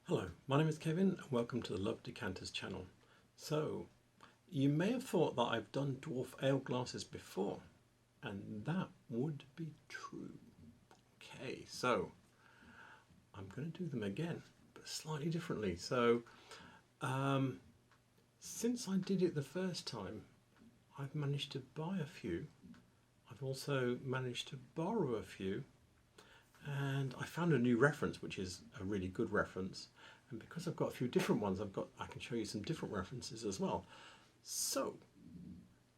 Hello, my name is Kevin and welcome to the Love Decanters channel. So, you may have thought that I've done dwarf ale glasses before, and that would be true. Okay, so I'm going to do them again, but slightly differently. So, since I did it the first time, I've managed to buy a few. I've also managed to borrow a few. And I found a new reference, which is a really good reference. And because I've got a few different ones, I can show you some different references as well. So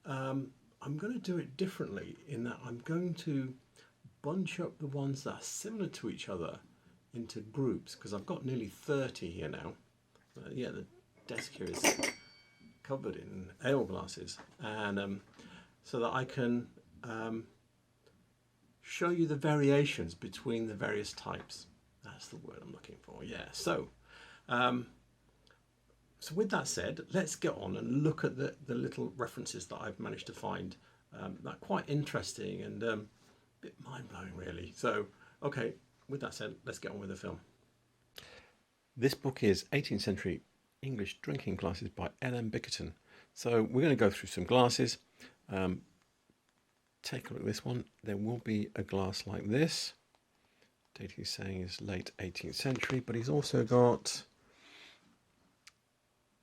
I'm going to do it differently in that I'm going to bunch up the ones that are similar to each other into groups, because I've got nearly 30 here now. Yeah, the desk here is covered in ale glasses, and so that I can show you the variations between the various types. That's the word I'm looking for. Yeah. So with that said, let's get on and look at the little references that I've managed to find. That are quite interesting and a bit mind-blowing, really. So, okay, with that said, let's get on with the film. This book is 18th Century English Drinking Glasses by L.M. Bickerton. So we're going to go through some glasses. Take a look at this one. There will be a glass like this. Date he's saying is late 18th century, but he's also got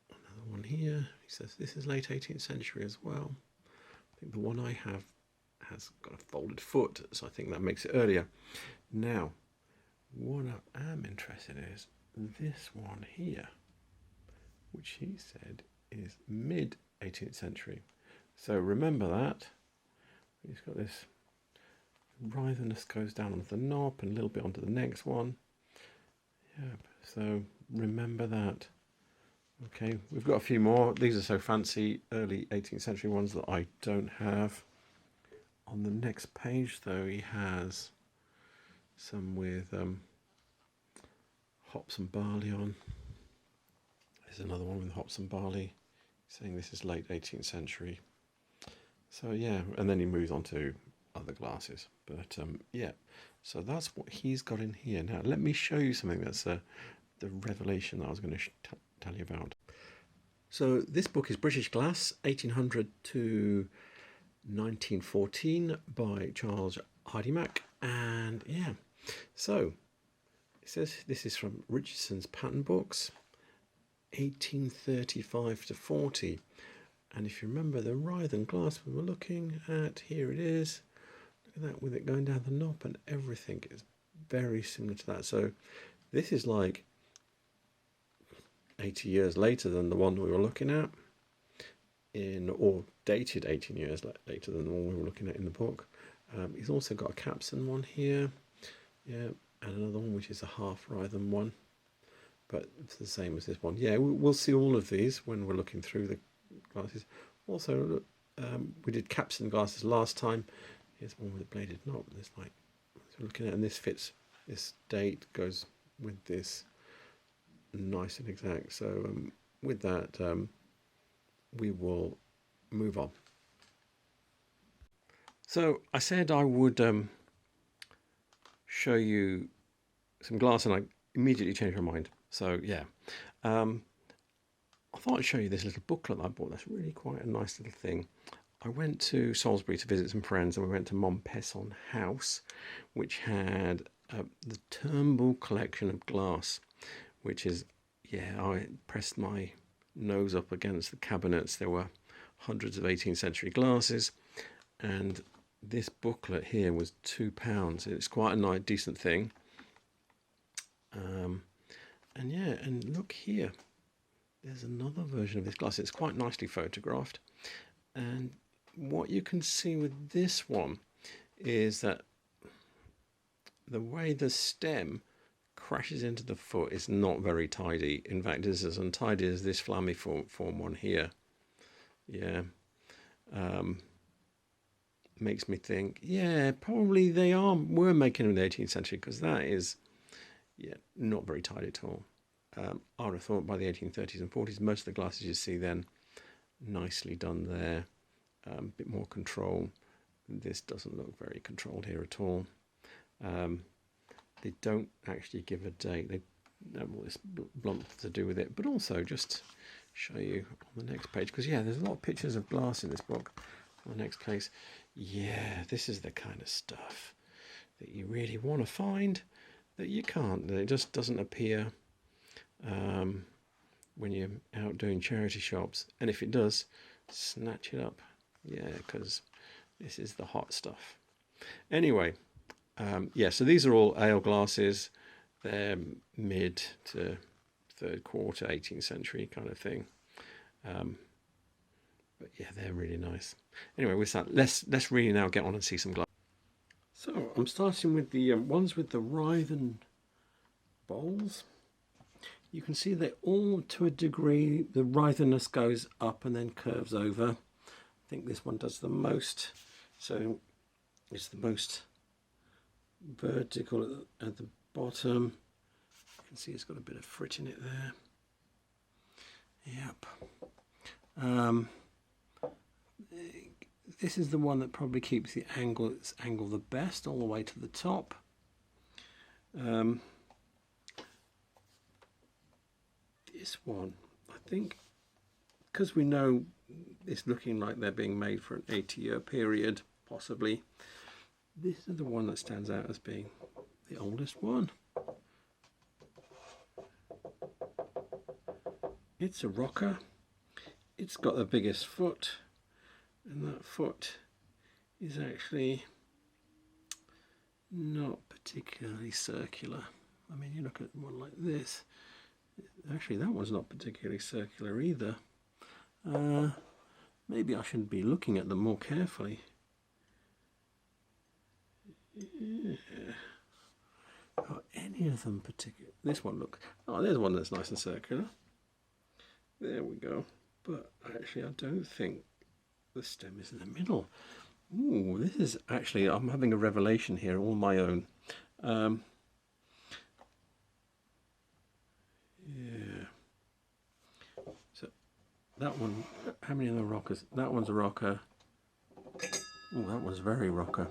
another one here. He says this is late 18th century as well. I think the one I have has got a folded foot, so I think that makes it earlier. Now, what I am interested in is this one here, which he said is mid 18th century. So remember that. He's got this rython that goes down onto the knob and a little bit onto the next one. Yep, so remember that. Okay, we've got a few more. These are so fancy, early 18th century ones that I don't have. On the next page, though, he has some with hops and barley on. There's another one with hops and barley, saying this is late 18th century. So yeah, and then he moves on to other glasses. But yeah, so that's what he's got in here. Now let me show you something that's the revelation that I was going to tell you about. So this book is British Glass, 1800 to 1914 by Charles Hajdamach. And yeah, so it says this is from Richardson's Pattern Books, 1835 to 40. And if you remember the rython glass we were looking at, here it is. Look at that with it going down the knob and everything is very similar to that. So this is like 80 years later than the one we were looking at, or dated 18 years later than the one we were looking at in the book. He's also got a capstan one here, yeah, and another one which is a half rython one, but it's the same as this one. Yeah, we'll see all of these when we're looking through the glasses. Also, we did capstan glasses last time. Here's one with a bladed knob. There's like, so looking at, and this fits. This date goes with this, nice and exact. So with that, we will move on. So I said I would show you some glass, and I immediately changed my mind. So yeah. I thought I'd show you this little booklet that I bought. That's really quite a nice little thing. I went to Salisbury to visit some friends, and we went to Montpesson House, which had the Turnbull collection of glass, which is, yeah, I pressed my nose up against the cabinets. There were hundreds of 18th century glasses, and this booklet here was £2. It's quite a nice, decent thing. And yeah, and look here. There's another version of this glass. It's quite nicely photographed. And what you can see with this one is that the way the stem crashes into the foot is not very tidy. In fact, it's as untidy as this flammiform one here. Yeah. Makes me think, yeah, probably they were making them in the 18th century, because that is, yeah, not very tidy at all. I would have thought by the 1830s and 40s, most of the glasses you see then, nicely done there, a bit more control. This doesn't look very controlled here at all. They don't actually give a date. They all this blunt to do with it, but also just show you on the next page, because yeah, there's a lot of pictures of glass in this book. On the next place, yeah, this is the kind of stuff that you really want to find that you can't. It just doesn't appear when you're out doing charity shops, and if it does, snatch it up. Yeah, because this is the hot stuff. Anyway, yeah, so these are all ale glasses. They're mid to third quarter 18th century kind of thing. But yeah, they're really nice. Anyway, with that, let's really now get on and see some glass. So I'm starting with the ones with the rython bowls. You can see they're all, to a degree, the rythonness goes up and then curves over. I think this one does the most. So it's the most vertical at the bottom. You can see it's got a bit of frit in it there. Yep. This is the one that probably keeps the angle, its angle the best, all the way to the top. This one, I think, because we know it's looking like they're being made for an 80-year period, possibly, this is the one that stands out as being the oldest one. It's a rocker. It's got the biggest foot, and that foot is actually not particularly circular. I mean, you look at one like this, actually that one's not particularly circular either. Maybe I should be looking at them more carefully. Yeah. Are any of them particular? This one, look. Oh, there's one that's nice and circular. There we go. But actually, I don't think the stem is in the middle. Ooh, this is actually, I'm having a revelation here, all my own. Yeah. So that one, how many of the rockers? That one's a rocker. Oh, that one's very rocker.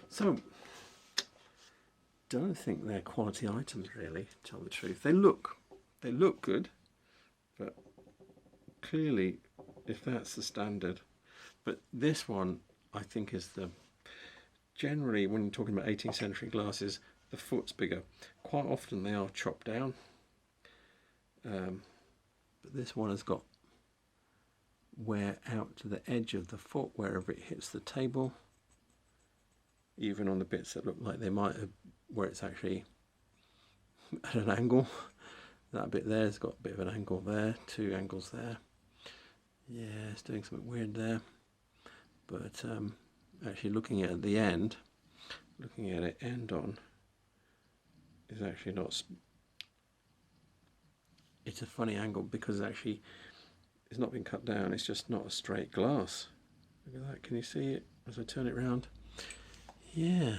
So, don't think they're quality items really, to tell the truth. They look good, but clearly, if that's the standard. But this one, I think, is the, generally when you're talking about 18th century glasses, the foot's bigger. Quite often they are chopped down, but this one has got wear out to the edge of the foot wherever it hits the table, even on the bits that look like they might have, where it's actually at an angle. That bit there has got a bit of an angle there, two angles there. Yeah, it's doing something weird there. But actually looking at the end, looking at it end on, is actually not, it's a funny angle because actually it's not been cut down, it's just not a straight glass. Look at that, can you see it as I turn it round? Yeah,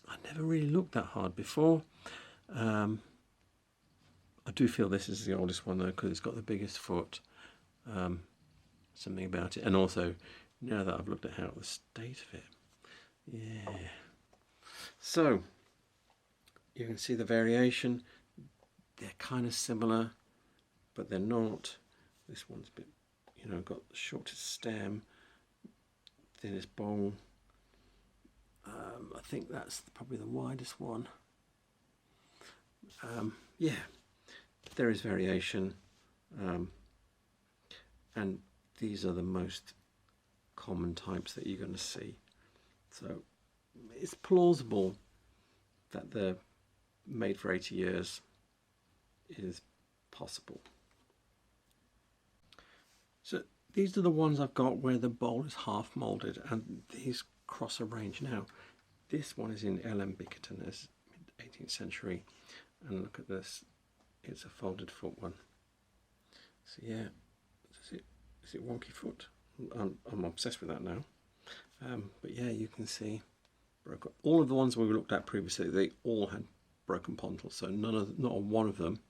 I never really looked that hard before. I do feel this is the oldest one though, because it's got the biggest foot. Something about it, and also now that I've looked at how the state of it, yeah. So you can see the variation. They're kind of similar, but they're not. This one's a bit, you know, got the shortest stem, thinnest bowl. I think that's probably the widest one. Yeah, there is variation, and these are the most common types that you're going to see. So it's plausible that they're made for 80 years is possible. So these are the ones I've got where the bowl is half moulded, and these cross a range. Now this one is in Bickerton, as mid-18th century, and look at this, it's a folded foot one. So yeah, is it wonky foot? I'm obsessed with that now. But yeah, you can see broken. All of the ones we looked at previously, they all had broken pontals, so not one of them.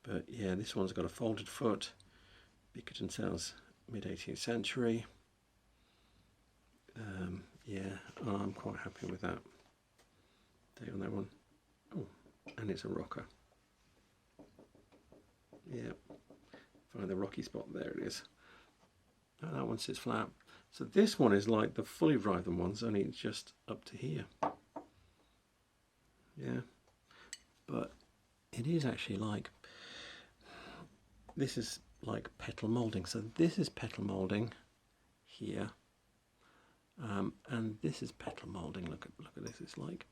But yeah, this one's got a folded foot. Bickerton sells mid-18th century. Yeah, I'm quite happy with that. Take on that one. Oh, and it's a rocker. Yeah, find the rocky spot, there it is. Oh, that one sits flat. So this one is like the fully rython ones, only it's just up to here. Yeah, but it is actually like, this is like petal moulding. So this is petal moulding here, and this is petal moulding. Look at this. It's like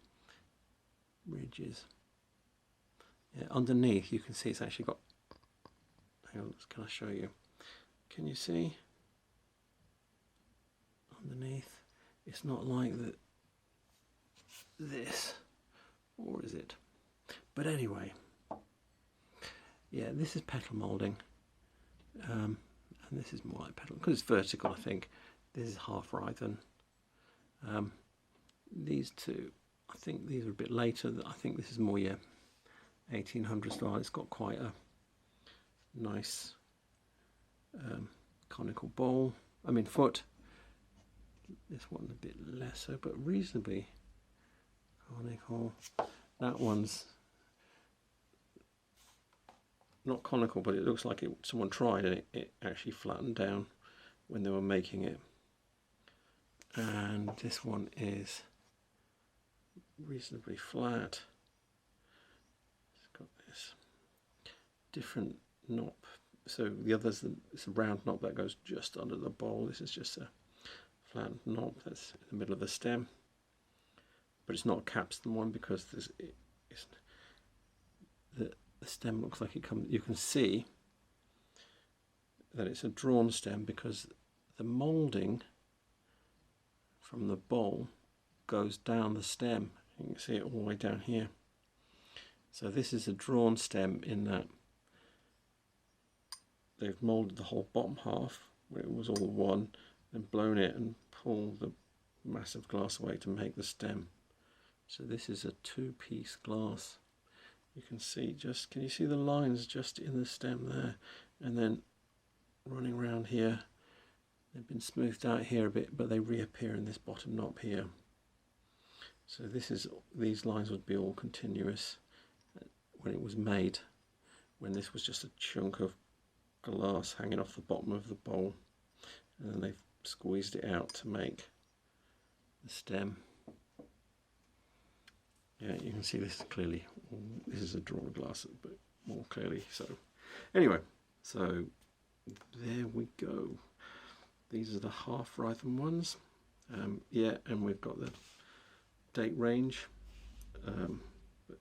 ridges. Yeah, underneath you can see it's actually got. Hang on, can I show you? Can you see? Underneath, it's not like that. This, or is it? But anyway, yeah, this is petal moulding, and this is more like petal because it's vertical. I think this is half rython. These two, I think these are a bit later. I think this is more 1800 style. It's got quite a nice conical bowl. I mean foot. This one's a bit lesser, but reasonably conical. That one's not conical, but it looks like someone tried and it actually flattened down when they were making it. And this one is reasonably flat. It's got this different knob. So the other's it's a round knob that goes just under the bowl. This is just a flat knob that's in the middle of the stem. But it's not a capstan one because the stem looks like it comes. You can see that it's a drawn stem because the moulding from the bowl goes down the stem. You can see it all the way down here. So this is a drawn stem in that they've moulded the whole bottom half where it was all one, and blown it and pulled the massive glass away to make the stem. So this is a two-piece glass. You can see can you see the lines just in the stem there, and then running around here. They've been smoothed out here a bit, but they reappear in this bottom knob here. So these lines would be all continuous when it was made, when this was just a chunk of glass hanging off the bottom of the bowl, and then they've squeezed it out to make the stem. Yeah, you can see this clearly. This is a drawn glass, but more clearly. So anyway, so there we go. These are the half rython ones. Yeah, and we've got the date range.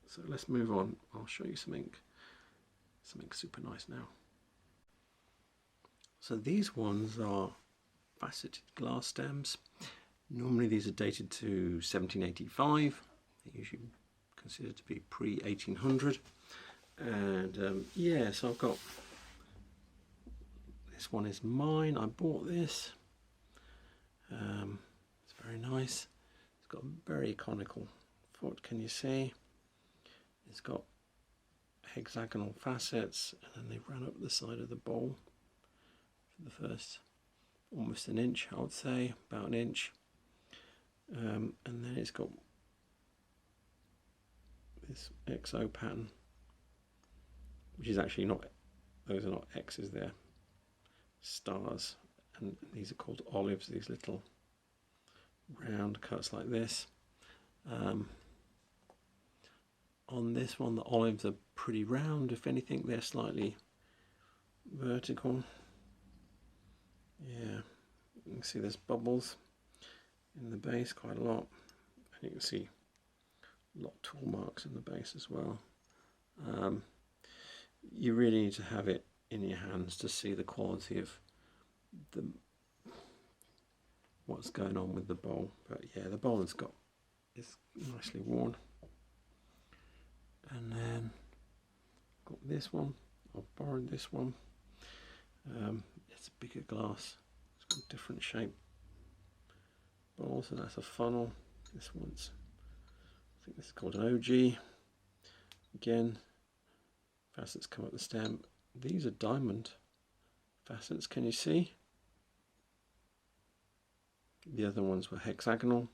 So let's move on. I'll show you something super nice now. So these ones are faceted glass stems. Normally these are dated to 1785. They're usually considered to be pre-1800. And yeah, so I've got, this one is mine. I bought this. It's very nice. It's got a very conical foot, can you see? It's got hexagonal facets, and then they ran up the side of the bowl for the first almost an inch, I would say, about an inch. And then it's got this XO pattern, which is actually not, those are not X's, they're stars, and these are called olives, these little round cuts like this. On this one the olives are pretty round, if anything they're slightly vertical. Yeah, you can see there's bubbles in the base quite a lot, and you can see a lot of tool marks in the base as well. You really need to have it in your hands to see the quality of what's going on with the bowl. But yeah, the bowl is nicely worn. And then got this one. I've borrowed this one. It's a bigger glass. It's got a different shape bowl, so that's a funnel. This one's, I think this is called an OG. Again, facets come up the stem. These are diamond facets, can you see? The other ones were hexagonal.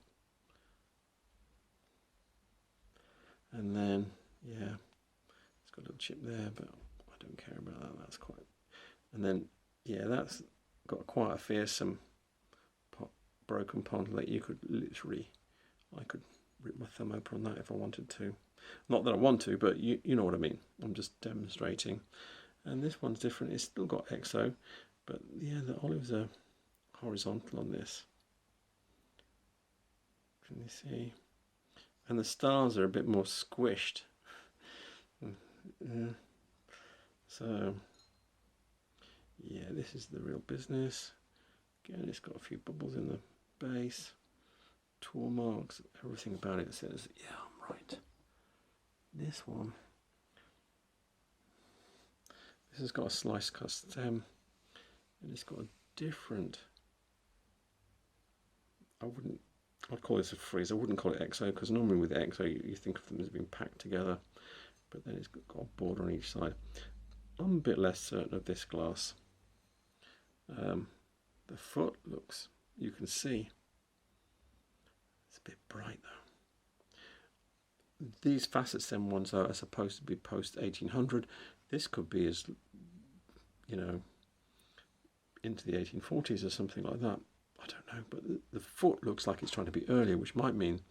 And then, yeah, it's got a little chip there, but I don't care about that. That's quite. And then, yeah, that's got quite a fearsome broken pond that you could literally, I could rip my thumb open on that if I wanted to. Not that I want to, but you know what I mean. I'm just demonstrating. And this one's different. It's still got EXO, but yeah, the olives are horizontal on this. Can you see? And the stars are a bit more squished. So, yeah, this is the real business. Again, it's got a few bubbles in the base. Tool marks, everything about it says, yeah, I'm right. This one, this has got a slice cut stem, and it's got a different, I'd call this a frizz. I wouldn't call it EXO, because normally with EXO you think of them as being packed together, but then it's got a border on each side. I'm a bit less certain of this glass. The foot looks, you can see, it's a bit bright though. These facet stem ones are supposed to be post 1800. This could be as, you know, into the 1840s or something like that. I don't know, but the foot looks like it's trying to be earlier, which might mean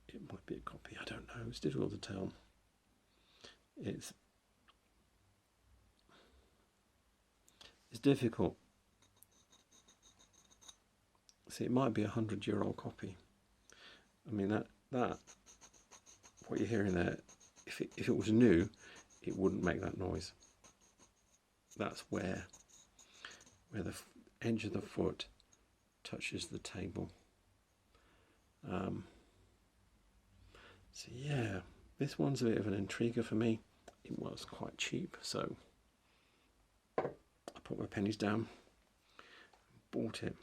it might be a copy. I don't know. It's difficult to tell. It's difficult. See, it might be a 100-year-old copy. I mean, that what you're hearing there, if it was new, it wouldn't make that noise. That's where the edge of the foot touches the table. So yeah, this one's a bit of an intriguer for me. It was quite cheap, so I put my pennies down, bought it.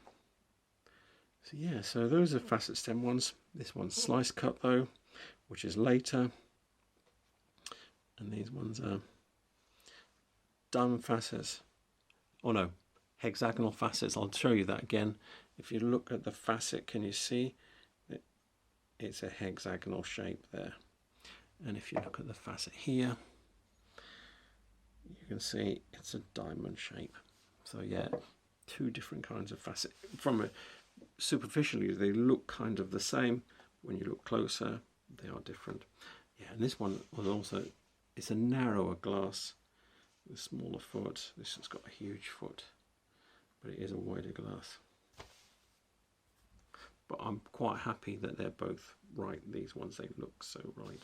So yeah, so those are facet stem ones. This one's slice cut though, which is later. And these ones are diamond facets. Oh no, hexagonal facets. I'll show you that again. If you look at the facet, can you see that it's a hexagonal shape there? And if you look at the facet here, you can see it's a diamond shape. So yeah, two different kinds of facet. Superficially, they look kind of the same. When you look closer, they are different. Yeah, and this one was also, it's a narrower glass with a smaller foot. This has got a huge foot, but it is a wider glass. But I'm quite happy that they're both right. These ones, they look so right.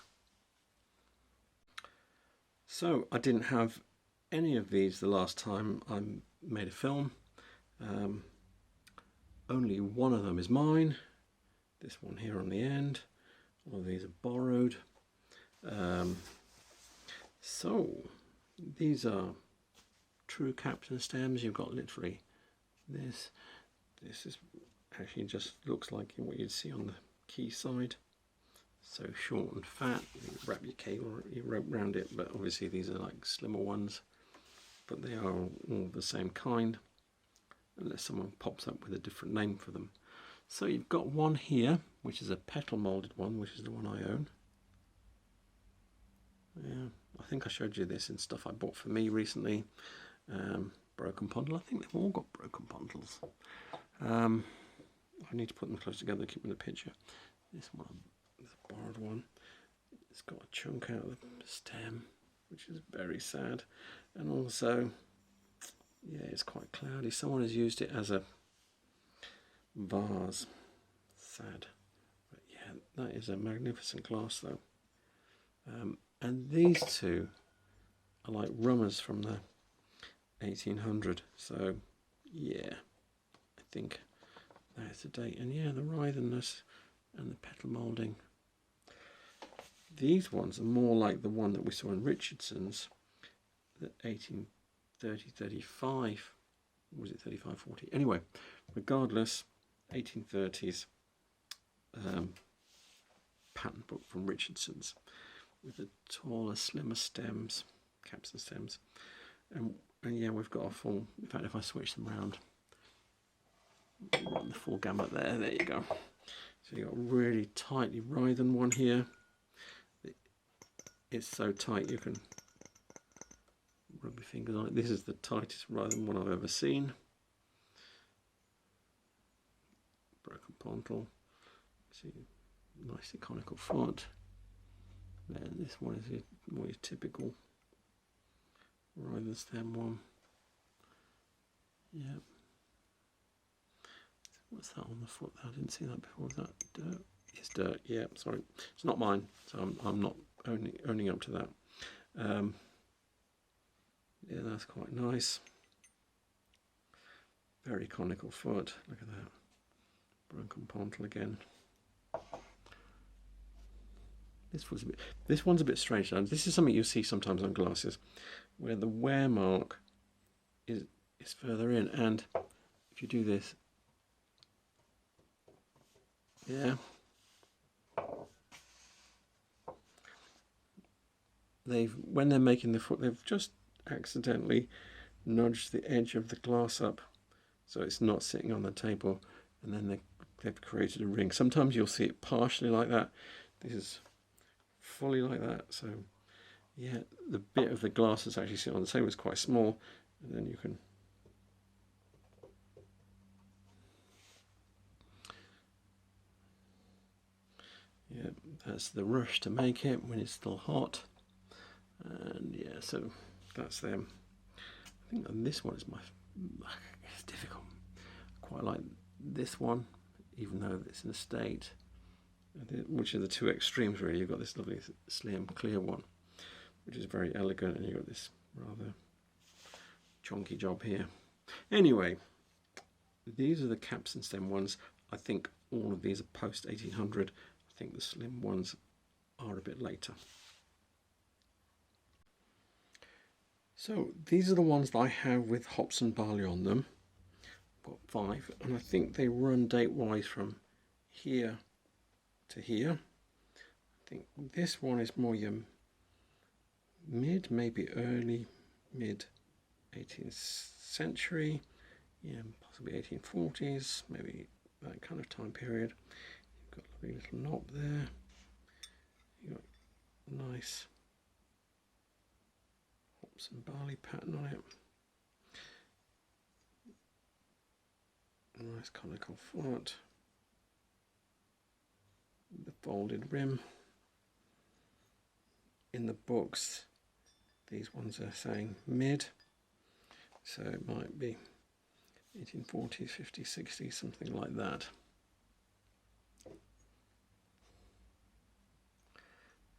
So I didn't have any of these the last time I made a film. Only one of them is mine. This one here on the end. All of these are borrowed. So these are true captain stems. You've got literally this. This is actually just looks like what you'd see on the key side. So short and fat. You wrap your cable, you rope around it, but obviously these are like slimmer ones. But they are all the same kind, unless someone pops up with a different name for them. So you've got one here, which is a petal molded one, which is the one I own. Yeah, I think I showed you this in stuff I bought for me recently. Broken pondle. I think they've all got broken pondles. I need to put them close together to keep them in the picture. This one is a borrowed one. It's got a chunk out of the stem, which is very sad. And also, yeah, it's quite cloudy. Someone has used it as a vase. Sad. But yeah, that is a magnificent glass though. And these two are like rummers from the 1800. So yeah, I think that's the date. And yeah, the rythonness and the petal moulding. These ones are more like the one that we saw in Richardson's, the 1830-35, was it 35-40? Anyway, regardless, 1830s pattern book from Richardson's with the taller, slimmer stems, capstan stems, and yeah, we've got a full. In fact, if I switch them around, run the full gamut there. There you go. So you got a really tightly rython one here. It's so tight you can rub your fingers on it. This is the tightest rython one I've ever seen. Broken pontle. See, nicely conical foot. Then this one is more your typical rython stem one. Yeah. What's that on the foot? I didn't see that before. Is that dirt? It's dirt. Yeah. Sorry, it's not mine, so I'm not owning up to that. Yeah, that's quite nice. Very conical foot. Look at that. Broken pontle again. This one's a bit strange. Now, this is something you see sometimes on glasses, where the wear mark is further in, and if you do this, yeah, when they're making the foot, they've just accidentally nudged the edge of the glass up, so it's not sitting on the table, and then they've created a ring. Sometimes you'll see it partially like that. This is fully like that. So yeah, the bit of the glass that's actually sitting on the table is quite small, and then you can yeah, that's the rush to make it when it's still hot. And yeah, so that's them. I think this one is it's difficult. I quite like this one, even though it's in a state, which are the two extremes really. You've got this lovely slim clear one, which is very elegant, and you've got this rather chunky job here. Anyway, these are the caps and stem ones. I think all of these are post 1800. I think the slim ones are a bit later. So these are the ones that I have with hops and barley on them. I've got 5, and I think they run date-wise from here to here. I think this one is more your maybe early mid 18th century, yeah, possibly 1840s, maybe that kind of time period. You've got a lovely little knob there. You've got nice hops and barley pattern on it. Nice conical foot. The folded rim. In the books, these ones are saying mid, so it might be 1840s, 50s, 60s, something like that.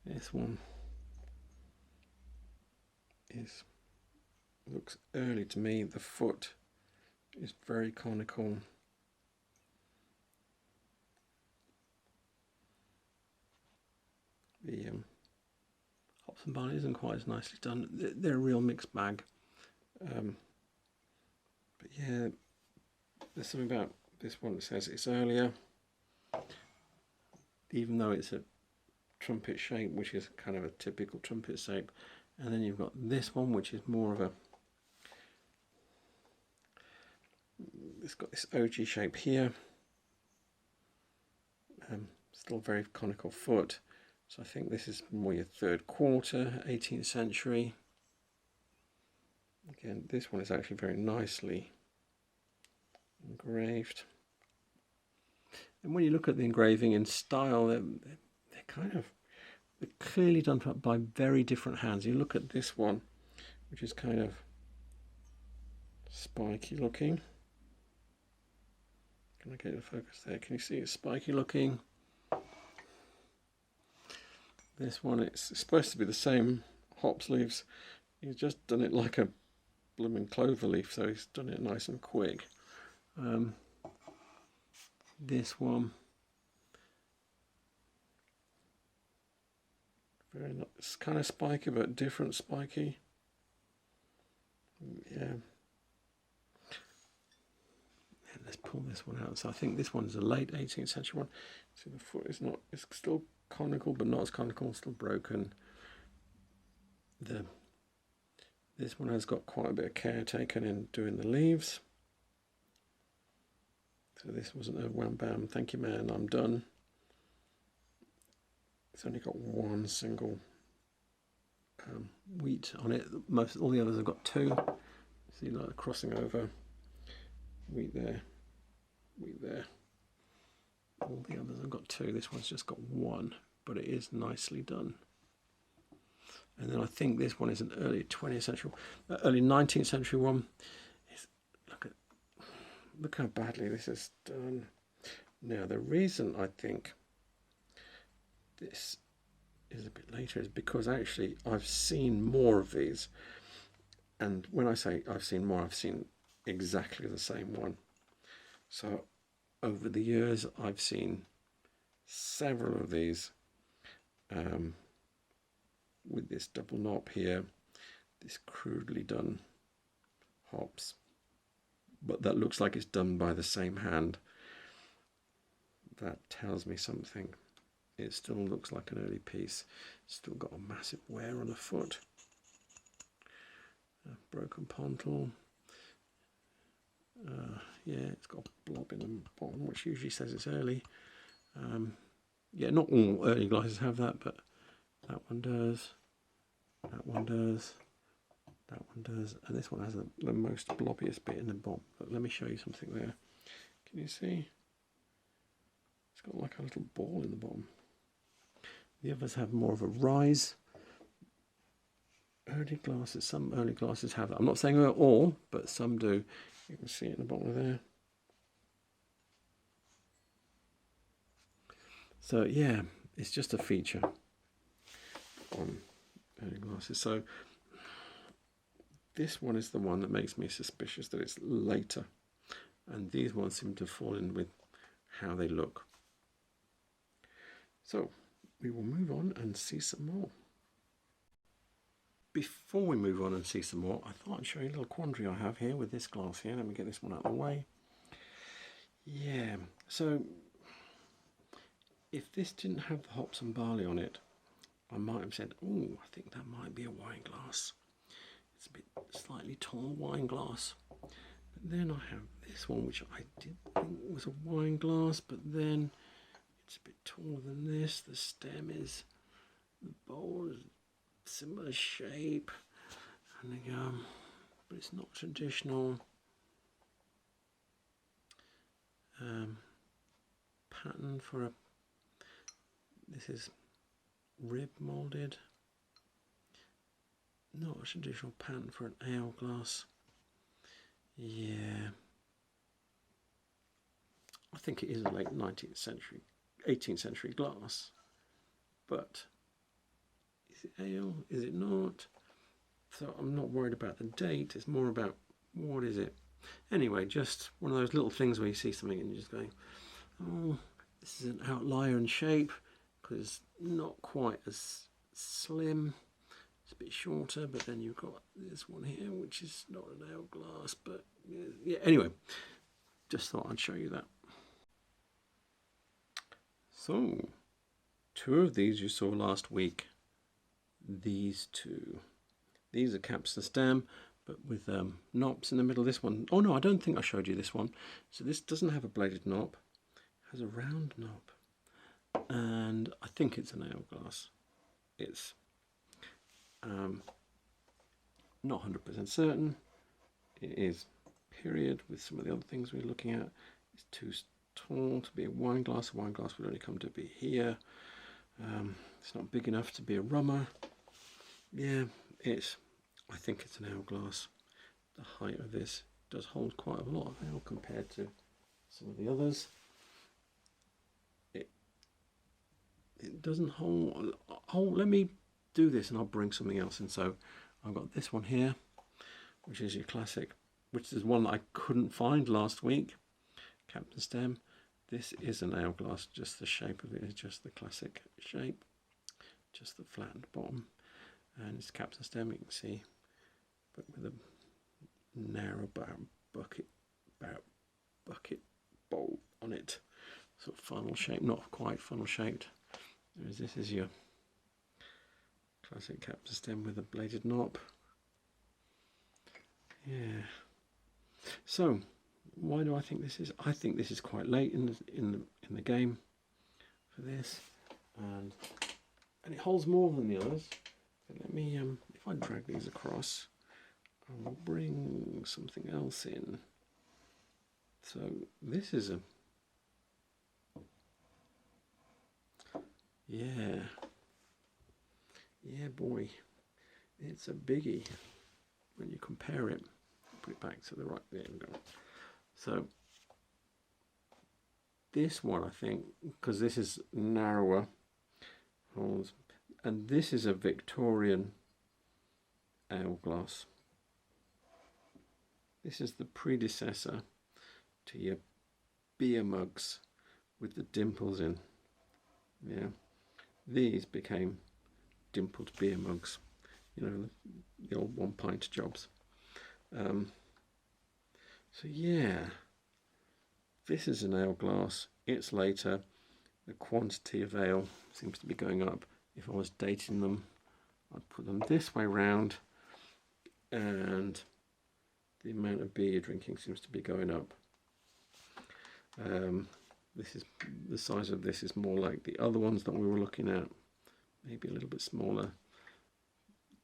This one looks early to me. The foot is very conical. The hops and barley isn't quite as nicely done. They're a real mixed bag. But yeah, there's something about this one that says it's earlier, even though it's a trumpet shape, which is kind of a typical trumpet shape. And then you've got this one, which is more of a, it's got this OG shape here, still very conical foot. So I think this is more your 3rd quarter, 18th century. Again, this one is actually very nicely engraved. And when you look at the engraving in style, they're clearly done by very different hands. You look at this one, which is kind of spiky looking. Can I get a focus there? Can you see it's spiky looking? This one, it's supposed to be the same hops leaves. He's just done it like a blooming clover leaf, so he's done it nice and quick. This one, very nice. It's kind of spiky, but different spiky. Yeah. And let's pull this one out. So I think this one's a late 18th century one. See, the foot is not, it's still conical, but not as conical, still broken. This one has got quite a bit of care taken in doing the leaves. So this wasn't a wham bam, thank you man, I'm done. It's only got one single wheat on it. Most all the others have got 2. See, like crossing over, wheat there, wheat there. All the others have got 2. This one's just got 1, but it is nicely done. And then I think this one is an early 20th century, early 19th century one. Look how badly this is done. Now, the reason I think this is a bit later is because actually I've seen more of these. And when I say I've seen more, I've seen exactly the same one. So over the years, I've seen several of these with this double knob here, this crudely done hops, but that looks like it's done by the same hand. That tells me something. It still looks like an early piece. Still got a massive wear on the foot. Broken pontal. Yeah, it's got a blob in the bottom, which usually says it's early. Yeah, not all early glasses have that, but that one does. That one does. That one does. And this one has the most blobbiest bit in the bottom. But let me show you something there. Can you see? It's got like a little ball in the bottom. The others have more of a rise. Early glasses, some early glasses have that. I'm not saying all, but some do. You can see it in the bottom there. So yeah, it's just a feature on early glasses. So this one is the one that makes me suspicious that it's later, and these ones seem to fall in with how they look. So we will move on and see some more. Before we move on and see some more, I thought I'd show you a little quandary I have here with this glass here. Let me get this one out of the way. Yeah, so if this didn't have the hops and barley on it, I might have said, oh, I think that might be a wine glass. It's a bit slightly tall wine glass. But then I have this one, which I did think was a wine glass, but then it's a bit taller than this. The stem is, the bowl is similar shape, and the but it's not traditional. Pattern for a, this is rib molded. Not a traditional pattern for an ale glass. Yeah, I think it is a late 19th century, 18th century glass, but is it ale? Is it not? So I'm not worried about the date. It's more about what is it. Anyway, just one of those little things where you see something and you're just going, oh, this is an outlier in shape because it's not quite as slim. It's a bit shorter, but then you've got this one here, which is not an ale glass, but yeah. Anyway, just thought I'd show you that. So, 2 of these you saw last week. These 2. These are caps and stem, but with knobs in the middle. This one, oh no, I don't think I showed you this one. So this doesn't have a bladed knob, it has a round knob, and I think it's an ale glass. It's not 100% certain. It is period with some of the other things we're looking at. It's too tall to be a wine glass. A wine glass would only come to be here. It's not big enough to be a rummer. Yeah, I think it's an ale glass. The height of this does hold quite a lot of ale compared to some of the others. It doesn't hold. Let me do this and I'll bring something else in. So I've got this one here, which is your classic, which is one that I couldn't find last week. Captain stem. This is an ale glass. Just the shape of it is just the classic shape, just the flattened bottom. And it's captain stem, you can see, but with a narrow bucket bowl on it, sort of funnel shape, not quite funnel shaped. Whereas this is your classic captain stem with a bladed knob. Yeah. So, why do I think this is? I think this is quite late in the game for this, and it holds more than the others. But let me, if I drag these across, I will bring something else in. So this is a, yeah boy, it's a biggie when you compare it. Put it back to the right, there we go. So this one, I think, because this is narrower holes, and this is a Victorian ale glass. This is the predecessor to your beer mugs with the dimples in. Yeah, these became dimpled beer mugs, you know, the old 1 pint jobs. So yeah, this is an ale glass. It's later. The quantity of ale seems to be going up. If I was dating them, I'd put them this way round, and the amount of beer you're drinking seems to be going up. This is, the size of this is more like the other ones that we were looking at, maybe a little bit smaller.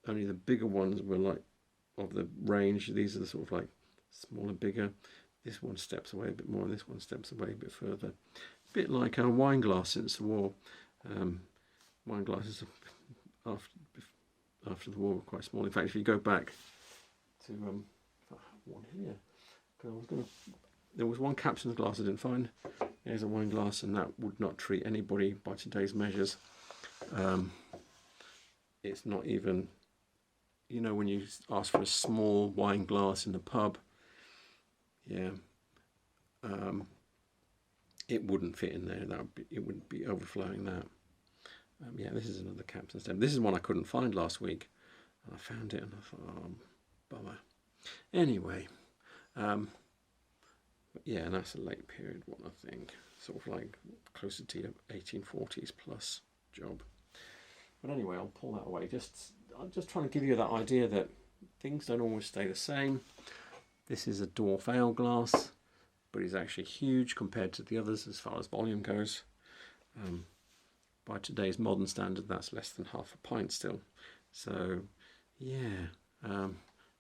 Only the bigger ones were like of the range. These are the sort of like smaller, bigger. This one steps away a bit more, and this one steps away a bit further. A bit like our wine glass since the war. Wine glasses after the war were quite small. In fact, if you go back to I have one here. There was one captain's glass I didn't find. There's a wine glass, and that would not treat anybody by today's measures. It's not even, you know, when you ask for a small wine glass in the pub, yeah, it wouldn't fit in there. It wouldn't be overflowing that. Yeah, this is another captain's stem. This is one I couldn't find last week. I found it and I thought, oh, bummer. Anyway, but yeah, and that's a late period one, I think. Sort of like closer to your 1840s plus job. But anyway, I'll pull that away. I'm just trying to give you that idea that things don't always stay the same. This is a Dwarf ale glass, but it's actually huge compared to the others as far as volume goes. By today's modern standard, that's less than half a pint still. So yeah,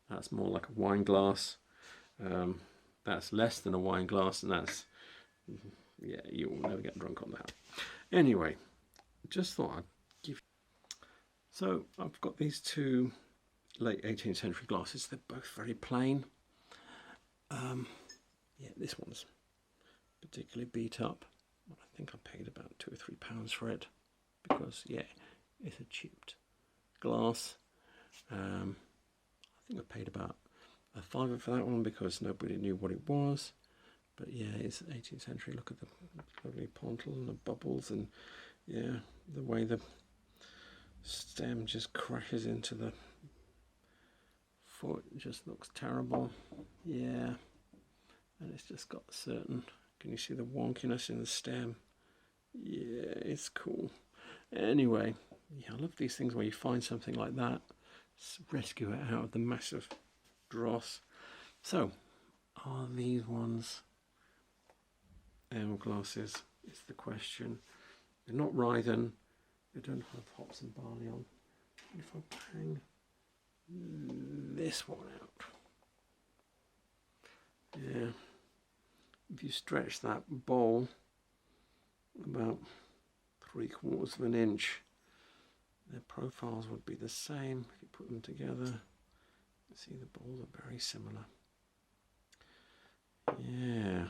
that's more like a wine glass. That's less than a wine glass, and that's, yeah, you will never get drunk on that. Anyway, just thought I'd give you. So I've got these two late 18th century glasses. They're both very plain. Yeah, this one's particularly beat up. I think I paid about £2 or £3 for it because, yeah, it's a chipped glass. I think I paid about a £5 for that one because nobody knew what it was. But yeah, it's 18th century. Look at the lovely pontle and the bubbles, and yeah, the way the stem just crashes into the foot just looks terrible. Yeah, and it's just got a certain, can you see the wonkiness in the stem? Yeah, it's cool. Anyway, yeah, I love these things where you find something like that, rescue it out of the massive dross. So, are these ones ale glasses? Is the question. They're not rython. They don't have hops and barley on. If I bang this one out, yeah, if you stretch that bowl about 3/4 of an inch, their profiles would be the same. If you put them together, you see the bowls are very similar. Yeah,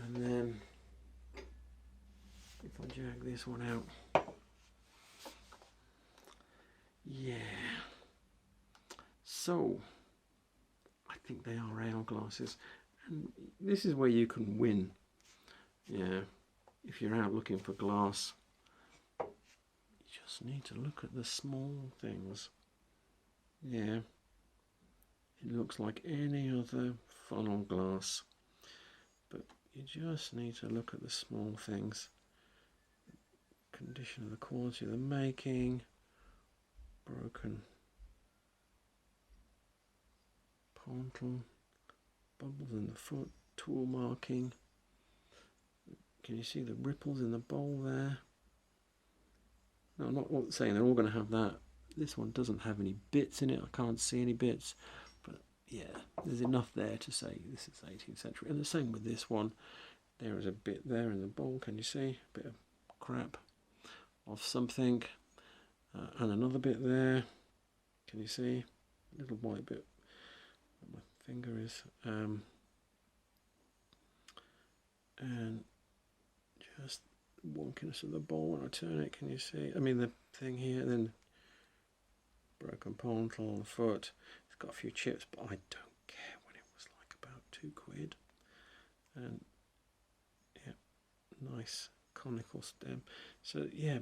and then if I jag this one out, yeah, so I think they are ale glasses, and this is where you can win. Yeah, if you're out looking for glass, you just need to look at the small things. Yeah, it looks like any other funnel glass, but you just need to look at the small things. Condition of the quality of the making, broken pontle, bubbles in the foot, tool marking. Can you see the ripples in the bowl there? No, I'm not saying they're all going to have that. This one doesn't have any bits in it. I can't see any bits, but yeah, there's enough there to say this is 18th century. And the same with this one. There is a bit there in the bowl. Can you see? A bit of crap of something, and another bit there. Can you see? A little white bit where my finger is, and just wonkiness of the bowl when I turn it. Can you see? I mean the thing here, then broken pontal on the foot. It's got a few chips, but I don't care when it was like about £2. And yeah, nice conical stem. So yeah,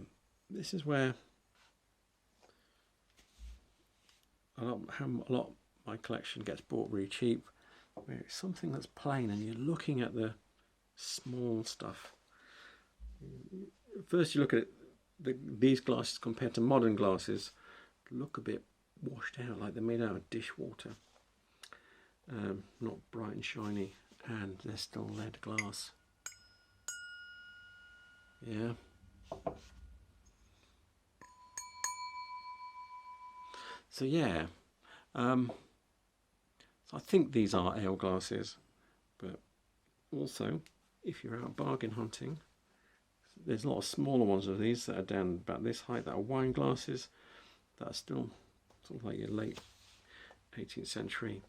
this is where a lot of my collection gets bought really cheap, where it's something that's plain and you're looking at the small stuff. First you look at these glasses compared to modern glasses, look a bit washed out, like they're made out of dishwater, not bright and shiny, and they're still lead glass. Yeah. So yeah, so I think these are ale glasses, but also if you're out bargain hunting, there's a lot of smaller ones of these that are down about this height that are wine glasses that are still sort of like your late 18th century.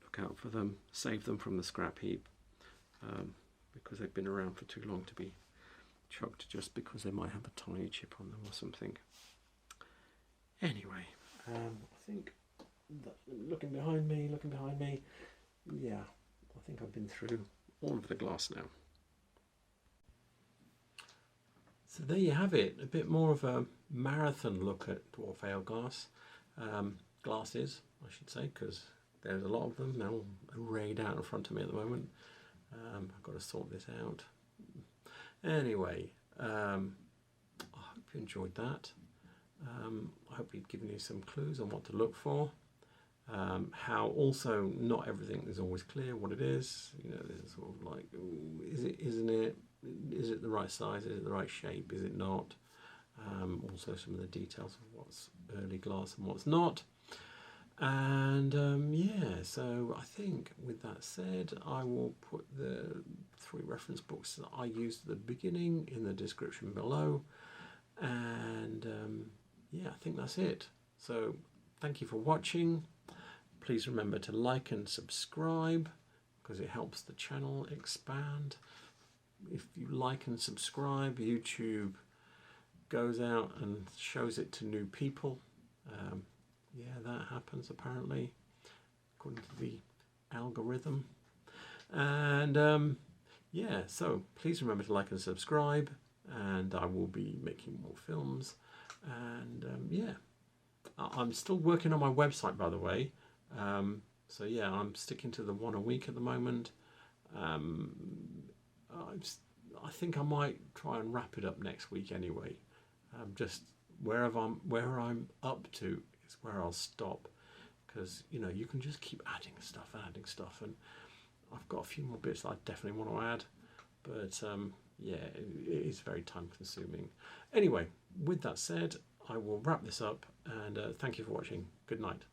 Look out for them, save them from the scrap heap, because they've been around for too long to be chucked just because they might have a tiny chip on them or something. Anyway, I think that, looking behind me, yeah, I think I've been through all of the glass now. So there you have it, a bit more of a marathon look at dwarf ale glass, glasses I should say, because there's a lot of them now arrayed out in front of me at the moment. I've got to sort this out. Anyway, I hope you enjoyed that. I hope we've given you some clues on what to look for. How also not everything is always clear what it is. You know, there's sort of like, ooh, is it, isn't it? Is it the right size? Is it the right shape? Is it not? Also some of the details of what's early glass and what's not. And yeah, so I think with that said, I will put the 3 reference books that I used at the beginning in the description below. And yeah, I think that's it. So thank you for watching. Please remember to like and subscribe because it helps the channel expand. If you like and subscribe, YouTube goes out and shows it to new people. Yeah, that happens apparently, according to the algorithm. And yeah, so please remember to like and subscribe, and I will be making more films. And yeah, I'm still working on my website, by the way. So yeah, I'm sticking to the 1 a week at the moment. I think I might try and wrap it up next week anyway. Just where I'm up to is where I'll stop, because you know you can just keep adding stuff, and I've got a few more bits that I definitely want to add, but yeah, it is very time consuming. Anyway, with that said, I will wrap this up, and thank you for watching. Good night.